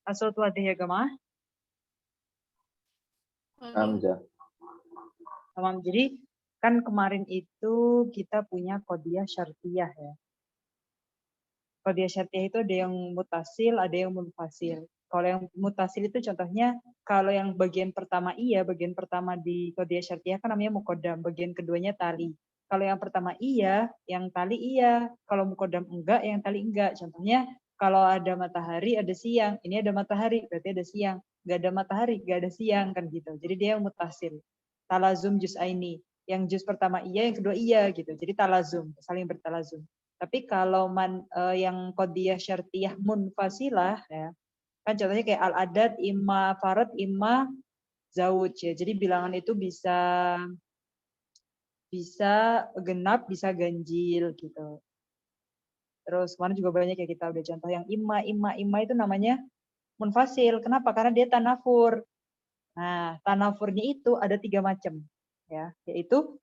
Asal ada ya Gama. Hamzah. Tamam. Jadi kan kemarin itu kita punya qadiyah syartiyah ya. Qadiyah syartiyah itu ada yang mutasil, ada yang munfasil. Kalau yang mutasil itu contohnya kalau yang bagian pertama iya, bagian pertama di qadiyah syartiyah kan namanya muqaddam, bagian keduanya tali. Kalau yang pertama iya, yang tali iya. Kalau muqaddam enggak, yang tali enggak. Contohnya kalau ada matahari, ada siang. Ini ada matahari, berarti ada siang. Enggak ada matahari, enggak ada siang kan gitu. Jadi dia yang mutasil. Talazum juz'aini. Yang juz pertama iya, yang kedua iya gitu. Jadi talazum, saling bertalazum. Tapi kalau yang qadiyah syartiyah munfasilah ya, kan contohnya kayak al-adad imma farad imma zauj ya. Jadi bilangan itu bisa genap, bisa ganjil gitu. Terus kemarin juga banyak ya kita udah contoh yang imma itu namanya munfasil. Kenapa? Karena dia tanafur. Nah, tanafurnya itu ada 3 macam ya, yaitu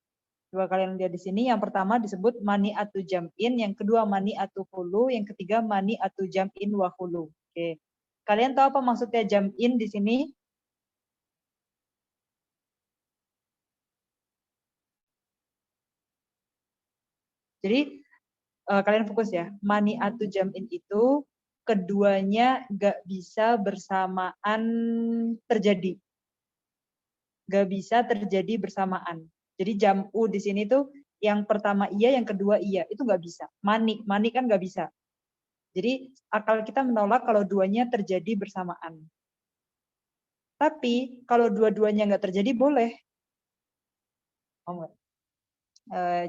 dua kalian lihat di sini. Yang pertama disebut mani atu jam'in, yang kedua mani atu hulu, yang ketiga mani atu jam'in wa hulu. Oke. Kalian tahu apa maksudnya jam'in di sini? Jadi kalian fokus ya. Mani atu jam'in itu keduanya nggak bisa bersamaan terjadi. Nggak bisa terjadi bersamaan. Jadi jam'u di sini tuh yang pertama iya, yang kedua iya. Itu nggak bisa. Mani kan nggak bisa. Jadi akal kita menolak kalau duanya terjadi bersamaan. Tapi kalau dua-duanya nggak terjadi boleh.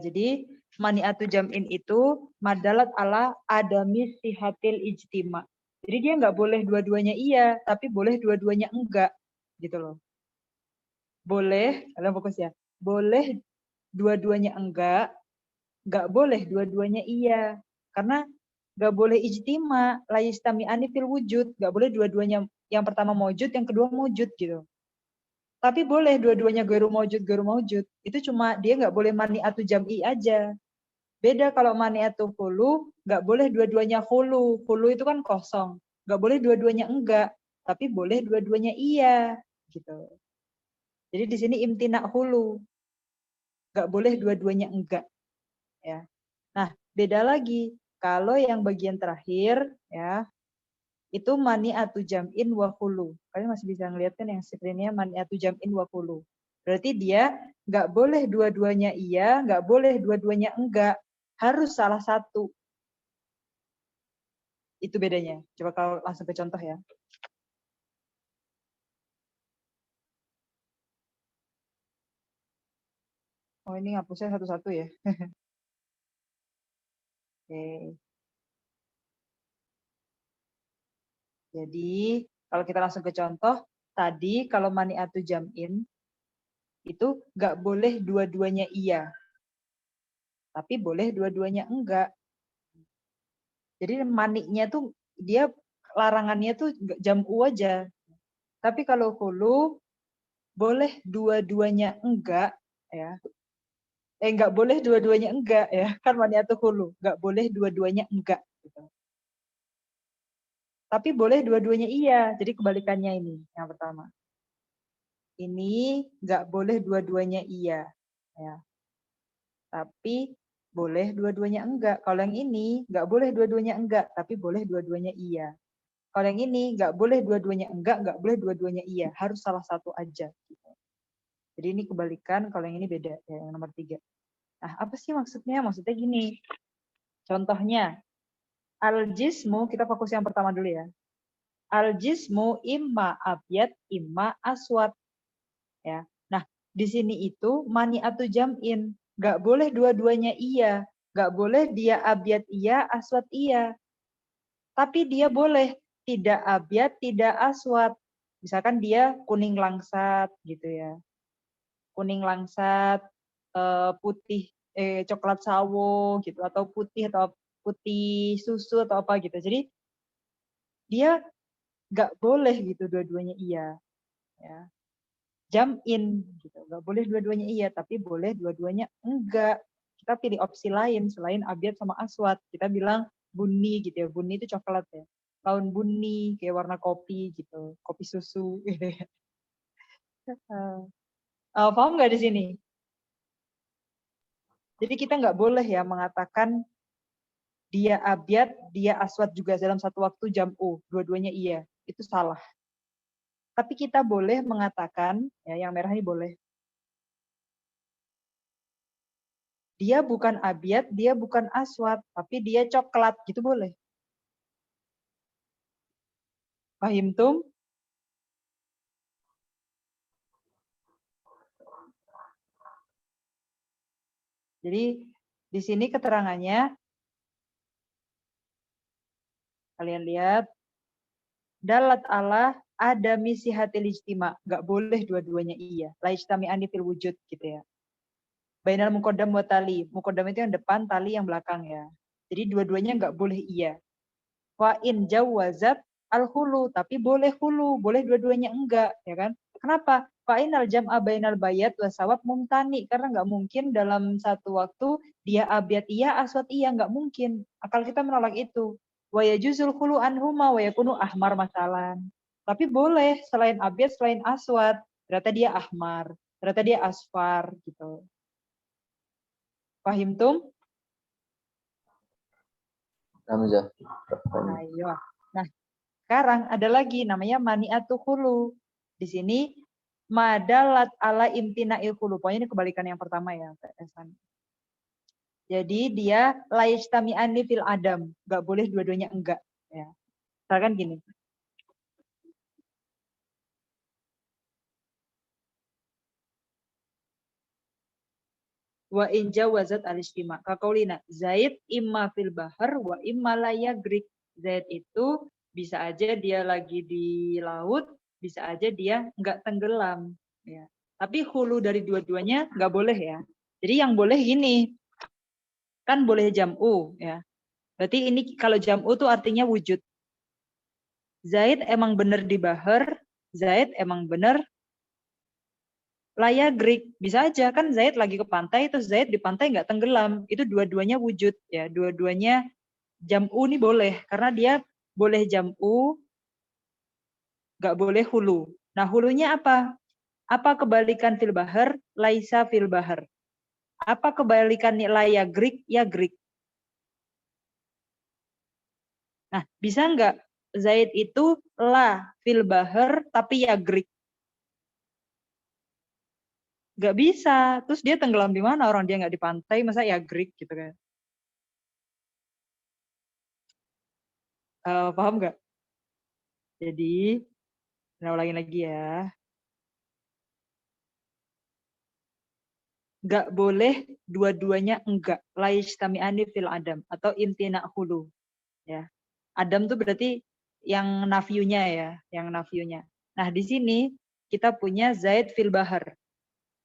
Jadi mani'atu jam'in itu madalat ala adami sihatil ijtima. Jadi dia nggak boleh dua-duanya iya, tapi boleh dua-duanya enggak. Gitu loh. Boleh, kalian fokus ya. Boleh dua-duanya enggak, nggak boleh dua-duanya iya. Karena nggak boleh ijtima, la yastami'ani fil wujud. Nggak boleh dua-duanya yang pertama mewujud, yang kedua mewujud gitu. Tapi boleh dua-duanya gairu maujud. Itu cuma dia nggak boleh mani'atu jam'i aja. Beda kalau mani'atu hulu, nggak boleh dua-duanya hulu. Hulu itu kan kosong. Nggak boleh dua-duanya enggak. Tapi boleh dua-duanya iya. Gitu. Jadi di sini imtina hulu. Nggak boleh dua-duanya enggak. Ya. Nah, beda lagi. Kalau yang bagian terakhir, ya, itu mani'atu jam'in wa hulu. Kalian masih bisa ngeliat kan yang screen-nya mani'atu jam'in wa hulu. Berarti dia nggak boleh dua-duanya iya, nggak boleh dua-duanya enggak. Harus salah satu. Itu bedanya. Coba kalau langsung ke contoh ya. Oh, ini ngapusnya satu-satu ya. Oke. Jadi, kalau kita langsung ke contoh, tadi kalau mani'atu jam'in, itu nggak boleh dua-duanya iya. Tapi boleh dua-duanya enggak. Jadi maniknya tuh dia larangannya tuh jam'u aja. Tapi kalau hulu boleh dua-duanya enggak ya. Enggak boleh dua-duanya enggak ya. Kan mani'atu hulu, enggak boleh dua-duanya enggak gitu. Tapi boleh dua-duanya iya. Jadi kebalikannya ini yang pertama. Ini enggak boleh dua-duanya iya ya. Tapi boleh dua-duanya enggak. Kalau yang ini enggak boleh dua-duanya enggak, tapi boleh dua-duanya iya. Kalau yang ini nggak boleh dua-duanya nggak boleh dua-duanya iya. Harus salah satu aja. Jadi ini kebalikan, kalau yang ini beda. Ya, yang nomor 3. Nah, apa sih maksudnya? Maksudnya gini. Contohnya, al-jismu, kita fokus yang pertama dulu ya. Al-jismu imma abyad, imma aswad. Ya. Nah, di sini itu mani'atu jam'in. Nggak boleh dua-duanya iya. Nggak boleh dia abyad iya, aswad iya. Tapi dia boleh tidak abyad, tidak aswad. Misalkan dia kuning langsat gitu ya. Kuning langsat, putih coklat sawo gitu, atau putih susu atau apa gitu. Jadi dia nggak boleh gitu dua-duanya iya. Ya. Jam'in gitu. Nggak boleh dua-duanya iya, tapi boleh dua-duanya enggak. Kita pilih opsi lain selain abyad sama aswad. Kita bilang bunyi gitu ya. Bunyi itu coklat ya. laun bunni, kayak warna kopi gitu, kopi susu gitu ya. Paham nggak di sini? Jadi kita nggak boleh ya mengatakan dia abyad, dia aswad juga dalam satu waktu jam'u, dua-duanya iya. Itu salah. Tapi kita boleh mengatakan, ya yang merah ini boleh. Dia bukan abyad, dia bukan aswad, tapi dia coklat, gitu boleh. Pahim tum? Jadi di sini keterangannya, kalian lihat, dalat Allah ada misi hati ijtima, nggak boleh dua-duanya iya. La ijtami'ani fil wujud gitu ya. Bainal muqaddam wa tali. Muqaddam itu yang depan, tali yang belakang ya. Jadi dua-duanya nggak boleh iya. Wa in jawazat al hulu, tapi boleh hulu, boleh dua-duanya enggak, ya kan? Kenapa? Fa inal jam'a bainal bayat wa sawab mumtani, karena nggak mungkin dalam satu waktu dia abyad iya, aswad iya, nggak mungkin. Akal kita menolak itu. Wa yajuzul hulu anhuma wa yakunu ahmar masalan. Tapi boleh selain abyad, selain aswad, ternyata dia ahmar, ternyata dia asfar gitu. Pahim tum? Ayo. Nah, sekarang ada lagi namanya mani'atu hulu. Di sini madalat ala imtina'il hulu. Pokoknya ini kebalikan yang pertama ya. Jadi dia layistami'ani fil adam. Nggak boleh dua-duanya enggak. Ya. Misalkan gini. Wa inja wazat al-istima. Kakaulina. Zaid imma fil bahar wa imma layagrik. Zaid itu bisa aja dia lagi di laut, bisa aja dia nggak tenggelam. Ya. Tapi hulu dari dua-duanya nggak boleh ya. Jadi yang boleh gini, kan boleh jam'u ya. Berarti ini kalau jam'u tuh artinya wujud. Zaid emang bener di bahar, Zaid emang bener layagrik. Bisa aja kan Zaid lagi ke pantai, terus Zaid di pantai nggak tenggelam. Itu dua-duanya wujud ya. Dua-duanya jam'u nih boleh. Karena dia boleh jam'u, nggak boleh hulu. Nah hulunya apa? Apa kebalikan fil bahar? Laisa fil bahar. Apa kebalikan layagrik? Yagrik. Nah, bisa nggak Zaid itu la fil bahar tapi yagrik? Nggak bisa. Terus dia tenggelam di mana? Orang dia nggak di pantai, masa yagrik gitu kan? Paham nggak? Jadi, saya ulangin lagi ya. Nggak boleh dua-duanya enggak. Laistami'ani fil adam. Atau imtina hulu. Ya. Adam tuh berarti yang nafiunya ya. Yang nafiunya. Nah, di sini kita punya Zaid fil bahar.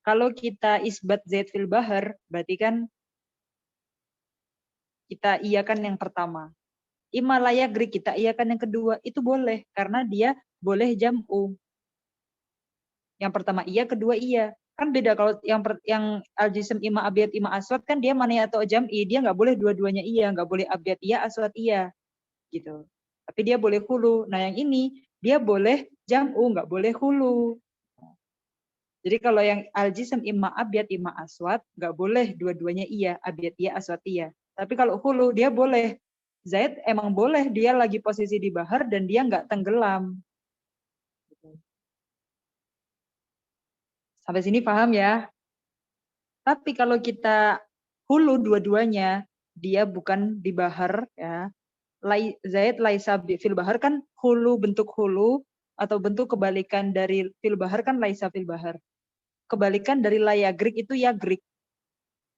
Kalau kita isbat Zaid fil bahar, berarti kan kita iakan yang pertama. Imalaya Greek kita iakan yang kedua. Itu boleh. Karena dia boleh jam'u. Yang pertama iya, kedua iya. Kan beda kalau yang al-jism ima abiyat ima aswad kan dia mana atau jam'i. Dia nggak boleh dua-duanya iya. Nggak boleh abiyat iya, aswad iya. Gitu. Tapi dia boleh hulu. Nah yang ini dia boleh jam'u, nggak boleh hulu. Jadi kalau yang al-jism imma abyad imma aswad, nggak boleh dua-duanya iya, abyad iya, aswad iya. Tapi kalau hulu dia boleh. Zaid emang boleh dia lagi posisi di bahar dan dia nggak tenggelam. Sampai sini paham ya? Tapi kalau kita hulu dua-duanya, dia bukan di bahar ya. Zaid laisa fil bahar kan hulu, bentuk hulu atau bentuk kebalikan dari fil bahar kan laisa fil bahar. Kebalikan dari layagrik itu yagrik.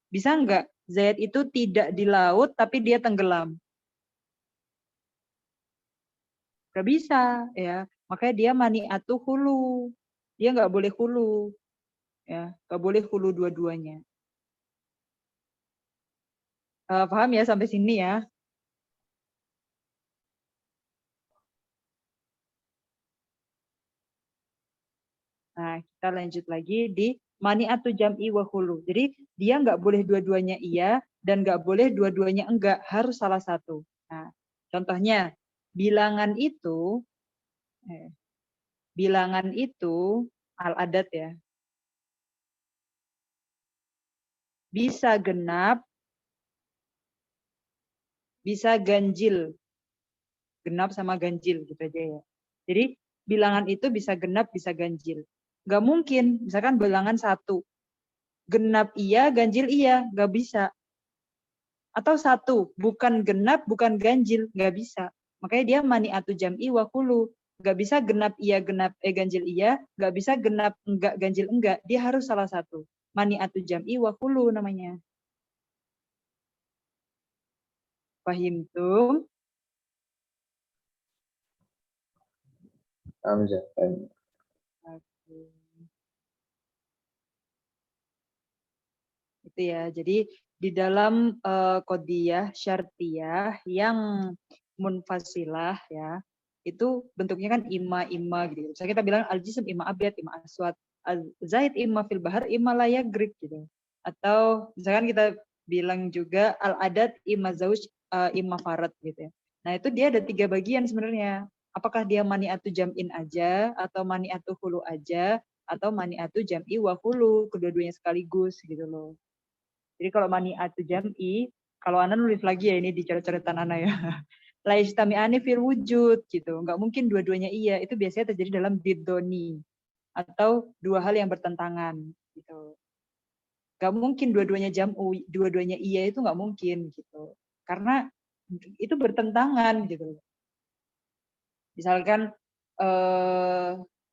Bisa nggak Zaid itu tidak di laut tapi dia tenggelam? Nggak bisa ya. Makanya dia mani'atu hulu. Dia nggak boleh hulu. Ya, nggak boleh hulu dua-duanya. Paham ya sampai sini ya? Nah, kita lanjut lagi di mani'atu jam'i wa hulu. Jadi dia nggak boleh dua-duanya iya dan nggak boleh dua-duanya enggak, harus salah satu. Nah, contohnya bilangan itu al-adat ya, bisa genap, bisa ganjil. Genap sama ganjil gitu aja ya. Jadi bilangan itu bisa genap, bisa ganjil. Nggak mungkin, misalkan bilangan 1. Genap iya, ganjil iya, nggak bisa. Atau 1, bukan genap, bukan ganjil, nggak bisa. Makanya dia mani'atu jam'i wa hulu. Nggak bisa genap iya, ganjil iya, nggak bisa genap enggak, ganjil enggak. Dia harus salah satu. Mani'atu jam'i wa hulu namanya. Pahim tuh? Hamzah. Itu ya. Jadi di dalam qadiyah syartiyah yang munfasilah ya, itu bentuknya kan imma gitu. Misalnya kita bilang al-jism imma abyad, imma aswad, al-zaid imma fil bahar, imma la yagrik gitu. Atau misalkan kita bilang juga al-adat imma zauj, imma farad gitu ya. Nah, itu dia ada 3 bagian sebenarnya. Apakah dia mani'atu jam'in aja, atau mani'atu hulu aja, atau mani'atu jam'i wa hulu, kedua-duanya sekaligus gitu loh. Jadi kalau mani'atu jam'i, kalau Ana nulis lagi ya ini di coret-coretan Ana ya. La yajtami'ani fil wujud gitu. Enggak mungkin dua-duanya iya. Itu biasanya terjadi dalam bidoni atau 2 hal yang bertentangan gitu. Enggak mungkin dua-duanya jam'u, dua-duanya iya itu enggak mungkin gitu. Karena itu bertentangan gitu. Misalkan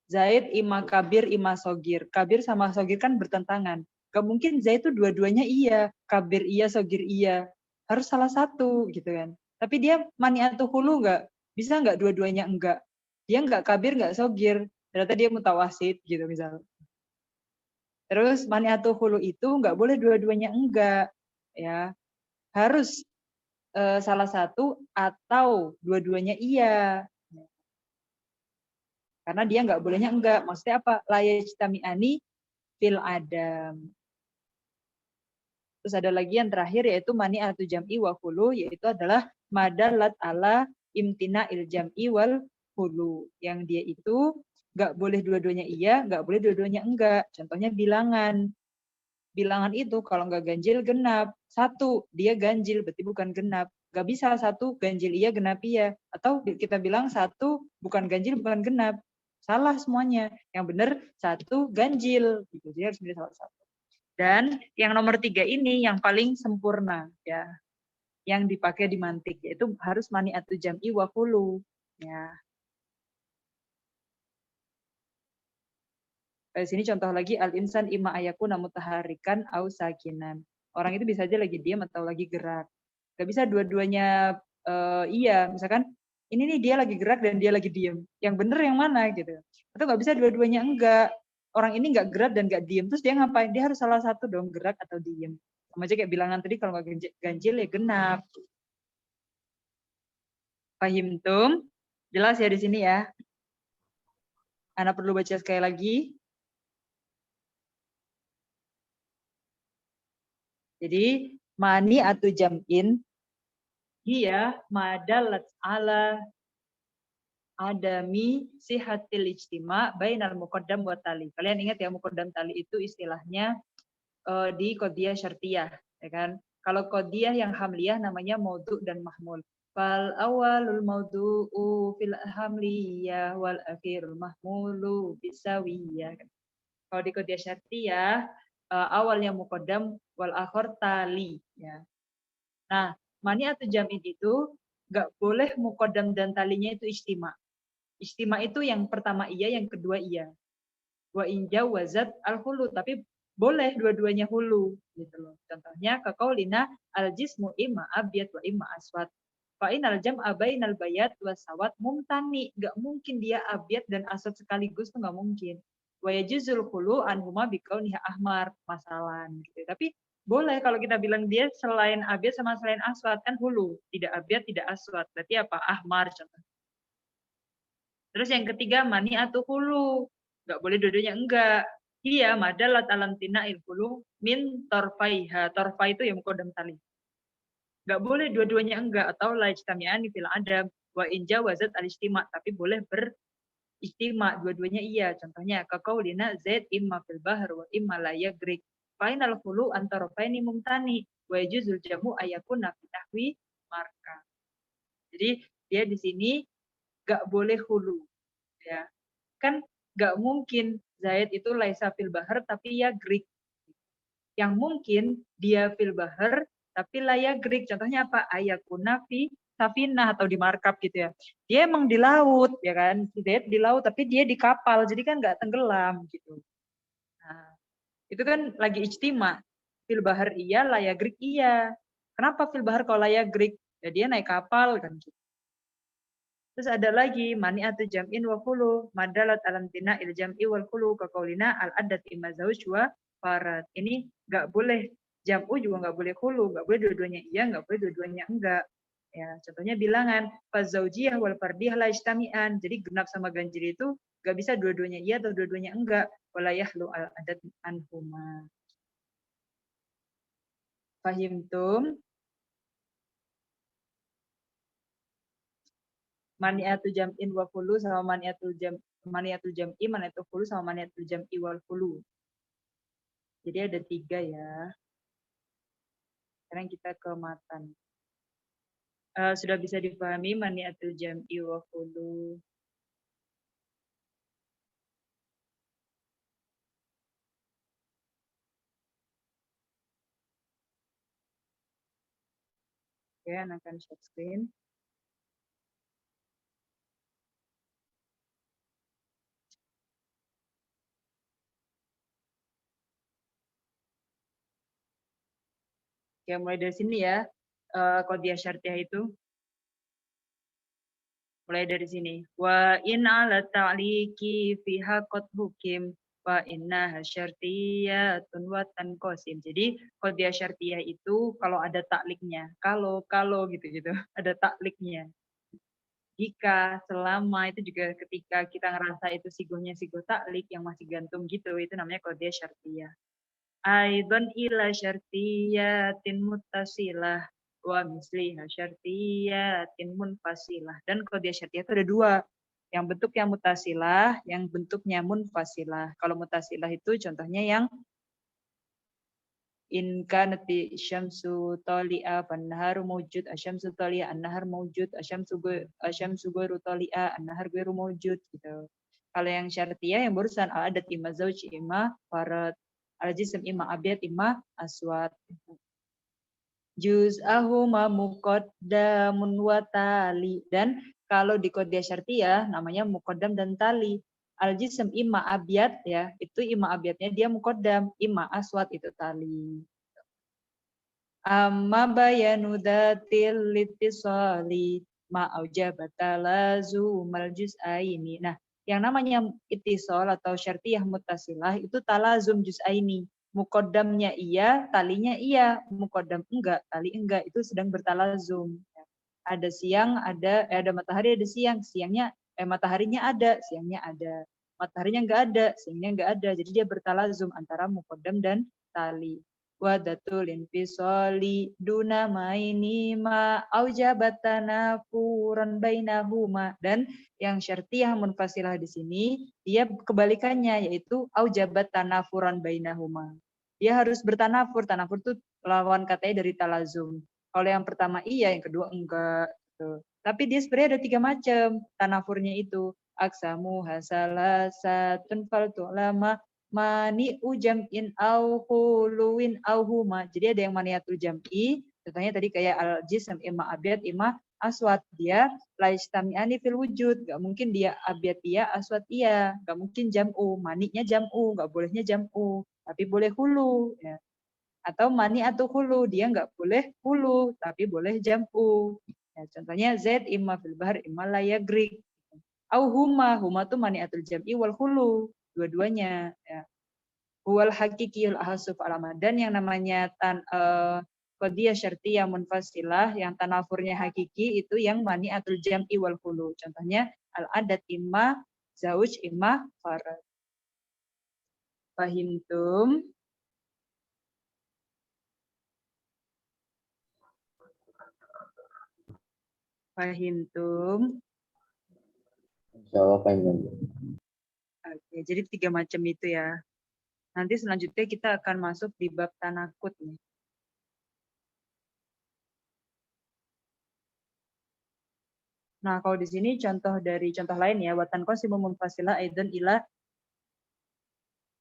Zaid ima kabir ima sogir. Kabir sama sogir kan bertentangan. Gak mungkin Zaid itu dua-duanya iya. Kabir iya, sogir iya. Harus salah satu gitu kan. Tapi dia mani'atu hulu nggak? Bisa nggak dua-duanya enggak? Dia nggak kabir, nggak sogir. Ternyata dia mutawasid gitu misalnya. Terus mani'atu hulu itu nggak boleh dua-duanya enggak. Ya, harus salah satu atau dua-duanya iya. Karena dia nggak bolehnya enggak. Maksudnya apa? La yajtami'ani fil adam. Terus ada lagi yang terakhir yaitu mani'atu jam'i wa hulu, yaitu adalah madalat ala imtina il jam'i wal hulu. Yang dia itu nggak boleh dua-duanya iya, nggak boleh dua-duanya enggak. Contohnya bilangan. Bilangan itu kalau nggak ganjil genap. 1, dia ganjil, berarti bukan genap. Nggak bisa 1 ganjil iya, genap iya. Atau kita bilang 1 bukan ganjil, bukan genap. Salah semuanya. Yang benar 1 ganjil. Gitu. Jadi harus pilih salah satu. Dan yang nomor 3 ini yang paling sempurna ya, yang dipakai di mantik, yaitu harus mani'atu jam'i wa hulu. Ya. Di sini contoh lagi al-insan imma ayakuna mutaharikan au sakinan. Orang itu bisa aja lagi diam atau lagi gerak. Gak bisa dua-duanya iya. Misalkan ini nih dia lagi gerak dan dia lagi diam. Yang bener yang mana gitu. Atau gak bisa dua-duanya enggak. Orang ini nggak gerak dan nggak diem. Terus dia ngapain? Dia harus salah satu dong, gerak atau diem. Sama aja kayak bilangan tadi, kalau nggak ganjil ya genap. Pahim tum? Jelas ya di sini ya. Ana perlu baca sekali lagi. Jadi mani atau jam'in dia madalat ala adami sihatil ijtima bainal muqaddam wa tali. Kalian ingat ya, muqaddam tali itu istilahnya di qadiyah syartiyah, ya kan? Kalau qadiyah yang hamliyah namanya maudhu' dan mahmul. Fal awalul maudhu'u fil hamliyah wal akhirul mahmulu bisawiyah. Kalau di qadiyah syartiyah awalnya muqaddam wal akhir tali, ya. Nah, mani atau jam'in itu nggak boleh muqaddam dan talinya itu istima. Istima itu yang pertama iya, yang kedua iya. Wa inja wazat al-hulu, tapi boleh dua-duanya hulu gitu loh. Contohnya kaqaulina al-jismu imma abyad wa imma aswad. Fa inal jam'a bainal bayat wa sawat mumtani. Enggak mungkin dia abyad dan aswad sekaligus, tuh enggak mungkin. Wa yajuzul hulu anhuma biqauniha ahmar, masalan gitu. Tapi boleh kalau kita bilang dia selain abyad sama selain aswad, kan hulu, tidak abyad, tidak aswad. Berarti apa? Ahmar contoh. Terus yang ketiga mani atau hulu. Enggak boleh dua-duanya enggak. Iya, madalat alam tina ilhulu min torfaiha. Torfa itu yang mukodam tali. Enggak boleh dua-duanya enggak. Atau lajtami'ani fil adam. Wa in jawazat al-istima, tapi boleh beristima, dua-duanya iya. Contohnya kaqaulina Zaid imma fil bahr wa imma la yagrik. Fainal khulu antara faini mumtani wa yajuzul jamu ayakuna fi nahwi marka. Jadi dia di sini gak boleh hulu, ya kan gak mungkin Zaid itu laisa fil bahar tapi ya Greek. Yang mungkin dia fil bahar tapi layak Greek. Contohnya apa? Ayakuna fi safinah atau di markap gitu ya. Dia emang di laut ya kan, Zaid di laut tapi dia di kapal, jadi kan gak tenggelam gitu. Nah, itu kan lagi ijtima. Fil bahar iya, layak Greek iya. Kenapa fil bahar kalau layak Greek? Ya dia naik kapal kan gitu. Terus ada lagi mani'atu jam'in wa khulu, madalat alam tina il jam'i wal khulu ke kaulina al adat imma zauj wa farad. Ini enggak boleh jam'u juga enggak boleh khulu, enggak boleh dua-duanya iya, enggak boleh dua-duanya enggak. Ya, contohnya bilangan fazaujiyah wal fardiyah la istami'an. Jadi genap sama ganjil itu enggak bisa dua-duanya iya atau dua-duanya enggak. Wala yahlu al adat anhuma. Fahimtum? Maniatul jam'in wa khulu sama maniatul jam'i, maniatul khulu sama maniatul jam'i wal khulu. Jadi ada 3 ya. Sekarang kita ke matan. Sudah bisa dipahami maniatul jam'i wa khulu. Oke, akan share screen. Oke, mulai dari sini ya. Qadhiyah syartiyah itu. Mulai dari sini. Wa in ala ta'liqi fiha qad hukim wa inna syartiyatun wa tanqasim. Jadi qadhiyah syartiyah itu kalau ada takliknya. Kalau gitu-gitu. Ada takliknya. Jika, selama, itu juga ketika kita ngerasa itu sigohnya sigoh taklik yang masih gantung gitu, itu namanya qadhiyah syartiyah. Aidon ila syartiyatin muttasilah wa misliha syartiyatin munfasilah. Dan qadhiyah syartiyah itu ada 2. Yang bentuknya muttasilah, yang bentuknya munfasilah. Kalau muttasilah itu contohnya yang in kanati syamsu tali'a fan-naharu mawjud, asyamsu tali'a an-nahar mawjud, asyamsu ghairu tali'a an-nahar ghairu mawjud gitu. Kalau yang syartiyah yang barusan al-adat imma zauj imma farad, al-jism imma abyad imma aswad. Juz'ahuma muqaddamun wa tali. Dan kalau di qadhiyah syartiyah namanya muqaddam dan tali. Al-jism imma abyad ya, itu imma abyadnya dia muqaddam, imma aswad itu tali. Amma bayanu dzatil litisali ma'aujabatalazumal juz'aini. Nah, yang namanya ittisal atau syartiyah muttasilah itu talazum juz'aini. Muqaddamnya iya, talinya iya, muqaddam enggak, tali enggak, itu sedang bertalazum. Ada siang, ada matahari, ada siang. Siangnya mataharinya ada, siangnya ada. Mataharinya enggak ada, siangnya enggak ada. Jadi dia bertalazum antara muqaddam dan tali. Wadatul infisali duna maini ma aujabatana furan bainahuma. Dan yang syartiyah munfasilah di sini dia kebalikannya, yaitu aujabat tanafuran bainahuma. Dia harus bertanafur. Tanafur itu lawan katanya dari talazum. Kalau yang pertama iya, yang kedua enggak. Gitu. Tapi dia sebenarnya ada 3 macam tanafurnya itu. Aksamu hasalasatun faltu'lama mani ujam'in au huluwin au huma. Jadi ada yang maniatul jam'i. Contohnya tadi kayak al-jism imma abyad imma aswad. Dia laistami'ani fil wujud. Gak mungkin dia abyad iya, aswad iya. Gak mungkin jam'u. Maniknya jam'u. Gak bolehnya jam'u. Tapi boleh hulu. Ya. Atau mani atau hulu, dia nggak boleh hulu, tapi boleh jam'u. Ya, contohnya Z imma fil bahar imma la yagrik. Au huma tuh mani atul jam'i wal hulu, dua-duanya. Ya. Huwal hakikiyul ahasuf alamat. Dan yang namanya qadhiyah syartiyah munfasilah, yang tanafurnya hakiki, itu yang mani atul jam'i wal hulu. Contohnya al-adat imma zauj imma farad. Fahimtum? Fahimtum. Insya Allah paham. Oke, jadi 3 macam itu ya. Nanti selanjutnya kita akan masuk di bab tanakut nih. Nah, kalau di sini contoh lain ya, watan qasimu munfasila aidan ila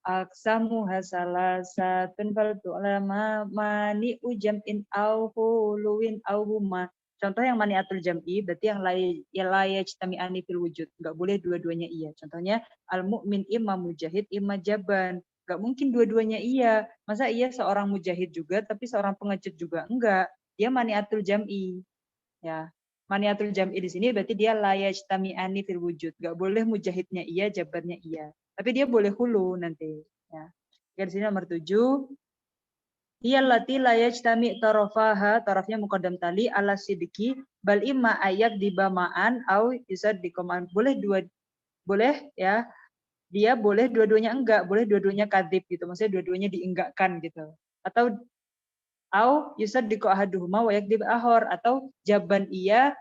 aksamu hasalasatun fal ulama mani ujam in au huluwin au huma. Contoh yang maniatul jam'i berarti yang layajtami'ani fil wujud. Enggak boleh dua-duanya iya. Contohnya al mu'min imma mujahid imma jaban. Enggak mungkin dua-duanya iya. Masa iya seorang mujahid juga tapi seorang pengecut juga? Enggak. Dia maniatul jam'i. Ya. Maniatul jam'i di sini berarti dia layajtami'ani fil wujud. Enggak boleh mujahidnya iya, jabarnya iya. Tapi dia boleh hulu nanti. Ya. Di sini nomor 7. Iyallati la yajtami tarafaha, tarafnya muqaddam tali ala sidiki bal imma ayat dibamaan au yusaddiqoman. Boleh ya. Dia boleh dua-duanya enggak, boleh dua-duanya kadzib gitu. Maksudnya dua-duanya dienggakkan gitu. Atau au yusaddiqu ahaduhuma wa yakdzib ahor, atau jaban iya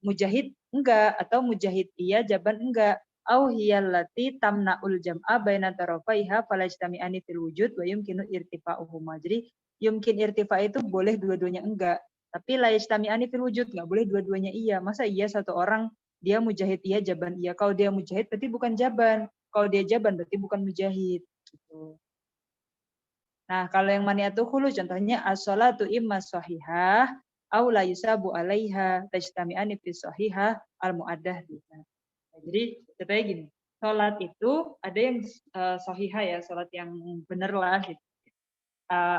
mujahid enggak, atau mujahid iya jaban enggak. Au hiyallati tamna'ul jam'a baina tarafaiha falajtami'ani fil wujud wa yumkinu irtifa'uhuma. Jadi yumkin irtifa itu boleh dua-duanya enggak, tapi la yajtami'ani fil wujud enggak boleh dua-duanya iya. Masa iya satu orang dia mujahid iya jaban iya. Kalau dia mujahid berarti bukan jaban. Kalau dia jaban berarti bukan mujahid gitu. Nah, kalau yang maniatu hulu contohnya as-shalatu imma sahihah au la yusabu 'alaiha tajtami'ani fi sahihah al-mu'addah biha. Jadi contohnya gini, salat itu ada yang sahihah ya, salat yang benar lah gitu.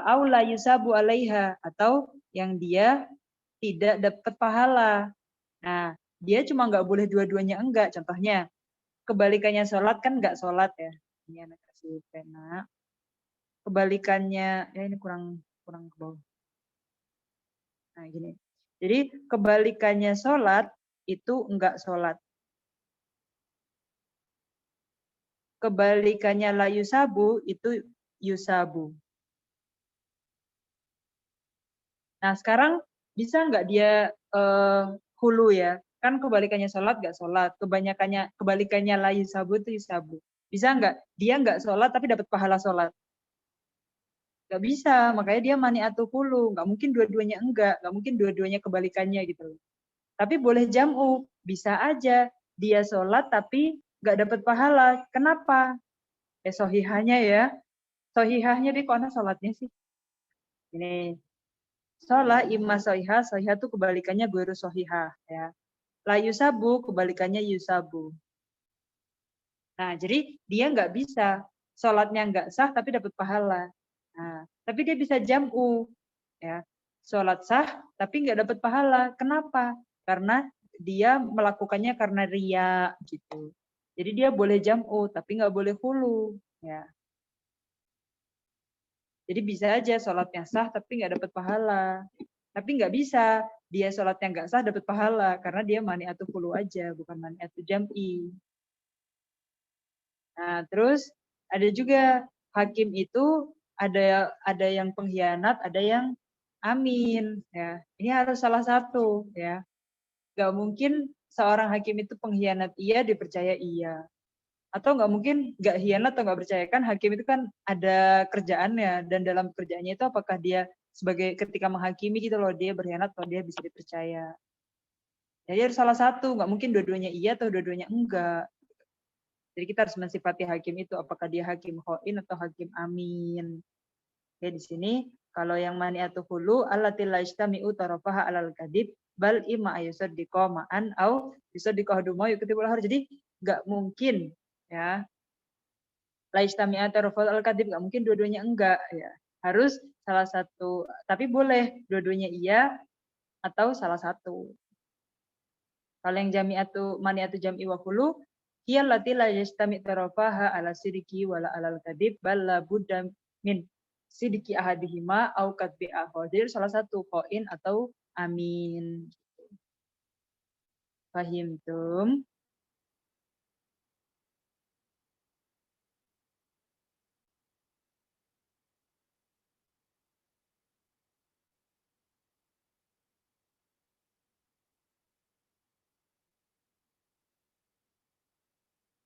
Au la yusabu 'alaiha, atau yang dia tidak dapat pahala. Nah, dia cuma nggak boleh dua-duanya enggak. Contohnya, kebalikannya salat kan nggak salat ya. Ini anak kasih pena. Kebalikannya, ya ini kurang ke bawah. Nah, gini. Jadi kebalikannya sholat itu enggak sholat. Kebalikannya la yusabu itu yusabu. Nah, sekarang bisa enggak dia hulu ya? Kan kebalikannya sholat enggak sholat. Kebalikannya la yusabu itu yusabu. Bisa enggak? Dia enggak sholat tapi dapat pahala sholat. Enggak bisa, makanya dia mani'atu hulu. Enggak mungkin dua-duanya enggak. Enggak mungkin dua-duanya kebalikannya gitu. Tapi boleh jam'u, bisa aja dia sholat tapi nggak dapat pahala. Kenapa? Sohihahnya ya. Sohihahnya di kona sholatnya sih. Ini sholat imma sohihah, sohihah itu kebalikannya guru sohihah ya. La yusabu kebalikannya yusabu. Nah, jadi dia nggak bisa sholatnya nggak sah tapi dapat pahala. Nah, tapi dia bisa jam'u ya. Sholat sah tapi nggak dapat pahala. Kenapa? Karena dia melakukannya karena ria gitu. Jadi dia boleh jam'u tapi nggak boleh hulu ya. Jadi bisa aja sholatnya sah tapi nggak dapat pahala. Tapi nggak bisa dia sholatnya nggak sah dapat pahala karena dia mani'atu hulu aja bukan mani'atu jam'i. Nah, terus ada juga hakim itu ada yang pengkhianat, ada yang amin ya. Ini harus salah satu ya. Gak mungkin seorang hakim itu pengkhianat iya dipercaya iya. Atau nggak mungkin nggak hianat atau nggak percaya, kan hakim itu kan ada kerjaannya, dan dalam kerjaannya itu apakah dia sebagai ketika menghakimi gitu loh, dia berkhianat atau dia bisa dipercaya. Jadi harus salah satu, nggak mungkin dua-duanya iya atau dua-duanya enggak. Jadi kita harus mensifati hakim itu apakah dia hakim khoin atau hakim amin. Ya di sini kalau yang mani'atu hulu allati la yajtami'u tarafaha alal kadib bal imma ayusaddiqa ma'an au yusaddiqa haduma yukatibul har. Jadi enggak mungkin ya. La yajtami'u tarafaha alal kadib, enggak mungkin dua-duanya enggak ya. Harus salah satu, tapi boleh dua-duanya iya atau salah satu. Kalau yang jami'atu mani'atu jam'i wa hulu hiya allati la yajtami tarafaha ala sidiki wala alal kadib bal la budda min sidiki ahadihima au kadbi akhar. Jadi salah satu koin atau amin. Fahimtum?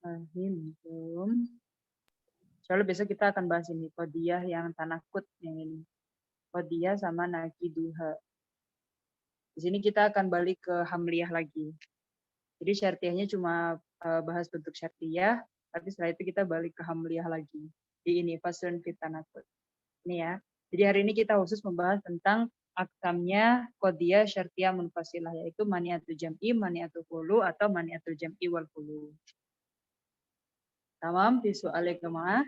fahimtum. Soalnya besok kita akan bahas ini, kodiyah yang tanakut yang ini. Kodiyah sama nakiduha. Di sini kita akan balik ke hamliyah lagi. Jadi syartiyahnya cuma bahas bentuk syartiyah, tapi setelah itu kita balik ke hamliyah lagi. Di ini, fasun fit tanakut. Ini ya. Jadi hari ini kita khusus membahas tentang aksamnya kodiyah syartiyah munfasilah, yaitu maniatul jam'i, maniatul hulu, atau maniatul jam'i wal hulu. Tamam, di soal jemaah.